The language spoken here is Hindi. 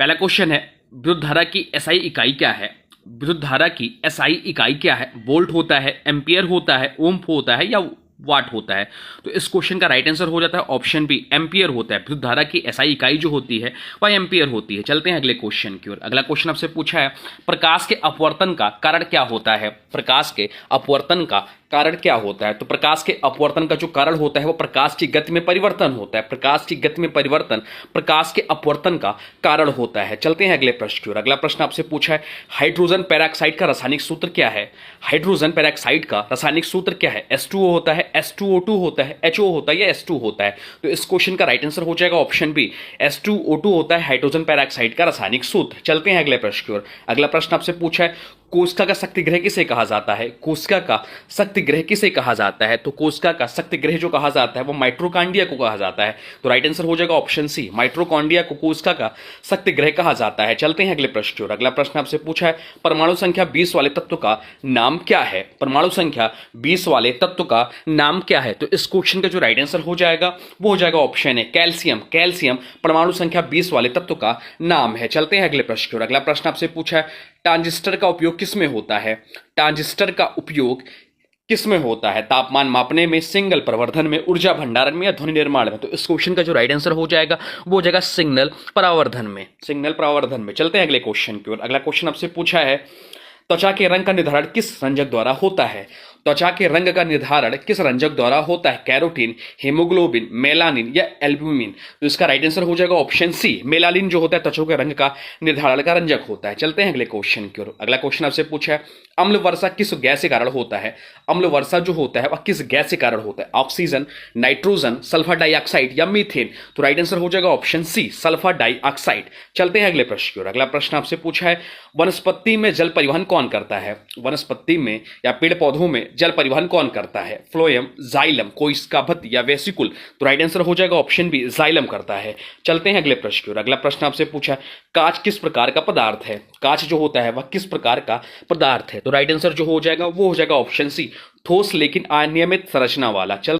पहला क्वेश्चन है, विद्युत धारा की एसआई इकाई क्या है? विद्युत धारा की एसआई इकाई क्या है? वोल्ट होता है, एम्पियर होता है, ओम होता है या वाट होता है? तो इस क्वेश्चन का राइट आंसर हो जाता है ऑप्शन बी, एम्पियर होता है। विद्युत धारा की एसआई इकाई जो होती है वह एम्पियर होती है। चलते हैं अगले क्वेश्चन की ओर। अगला क्वेश्चन आपसे पूछा है, प्रकाश के अपवर्तन का कारण क्या होता है? प्रकाश के अपवर्तन का कारण क्या होता है? तो प्रकाश के अपवर्तन का जो कारण होता है वो प्रकाश की गति में परिवर्तन होता है। प्रकाश की गति में परिवर्तन प्रकाश के अपवर्तन का कारण होता है। चलते हैं अगले प्रश्न की ओर। अगला प्रश्न आपसे पूछा है, हाइड्रोजन पेरोक्साइड का रासायनिक सूत्र क्या है? हाइड्रोजन पेरोक्साइड का रासायनिक सूत्र क्या है? H2O होता है, H2O2 होता है, HO होता है या S2 होता है? तो इस क्वेश्चन का राइट आंसर हो जाएगा ऑप्शन बी, H2O2 होता है हाइड्रोजन पेरोक्साइड का रासायनिक सूत्र। चलते हैं अगले प्रश्न की ओर। अगला प्रश्न आपसे पूछा है, कोशिका का शक्तिग्रह किसे कहा जाता है? कोशिका का शक्तिग्रह किसे कहा जाता है? तो कोशिका का शक्तिग्रह जो कहा जाता है वो माइटोकॉन्ड्रिया को कहा जाता है। तो राइट आंसर हो जाएगा ऑप्शन सी, माइटोकॉन्ड्रिया को कोशिका का शक्तिग्रह कहा जाता है। चलते हैं अगले प्रश्न की ओर। अगला प्रश्न आपसे पूछा है, परमाणु संख्या 20 वाले तत्व का नाम क्या है? परमाणु संख्या 20 वाले तत्व का नाम क्या है? तो इस क्वेश्चन का जो राइट आंसर हो जाएगा वो हो जाएगा ऑप्शन है कैल्शियम। कैल्शियम परमाणु संख्या 20 वाले तत्व का नाम है। चलते हैं अगले प्रश्न की ओर। अगला प्रश्न आपसे पूछा है, ट्रांजिस्टर का उपयोग किस में होता है? ट्रांजिस्टर का उपयोग किस में होता है? तापमान मापने में, सिग्नल प्रवर्धन में, ऊर्जा भंडारण में या ध्वनि निर्माण में? तो इस क्वेश्चन का जो राइट आंसर हो जाएगा वो हो जाएगा सिग्नल परावर्धन में। सिग्नल परावर्धन में। चलते हैं अगले क्वेश्चन की ओर। अगला क्वेश्चन आपसे पूछा है, त्वचा के रंग का निर्धारण किस रंजक द्वारा होता है? त्वचा के रंग का निर्धारण किस रंजक द्वारा होता है? कैरोटीन, हेमोग्लोबिन, मेलानिन या एल्ब्यूमिन? तो इसका राइट आंसर हो जाएगा ऑप्शन सी, मेलानिन जो होता है त्वचा के रंग का निर्धारण का रंजक होता है। चलते हैं अगले क्वेश्चन की ओर। अगला क्वेश्चन आपसे पूछा है, अम्ल वर्षा किस गैस के कारण होता है? अम्ल वर्षा जो होता है वह किस गैस के कारण होता है? ऑक्सीजन, नाइट्रोजन, सल्फर डाइऑक्साइड या मीथेन? तो राइट आंसर हो जाएगा ऑप्शन सी, सल्फर डाइऑक्साइड। चलते हैं अगले प्रश्न की ओर। अगला प्रश्न आपसे पूछा है, वनस्पति में जल परिवहन कौन करता है? वनस्पति में या पेड़ पौधों में जल परिवहन कौन करता है? फ्लोएम, जाइलम, कोशिका भित्ति या वेसिकुल? तो राइट आंसर हो जाएगा ऑप्शन बी, जाइलम करता है। चलते हैं अगले प्रश्न की ओर। अगला प्रश्न आपसे पूछा है, कांच किस प्रकार का पदार्थ है? कांच जो होता है वह किस प्रकार का पदार्थ है? तो राइट आंसर जो हो जाएगा वो हो जाएगा ऑप्शन सी, ठोस लेकिन अनियमित संरचना वाला। चल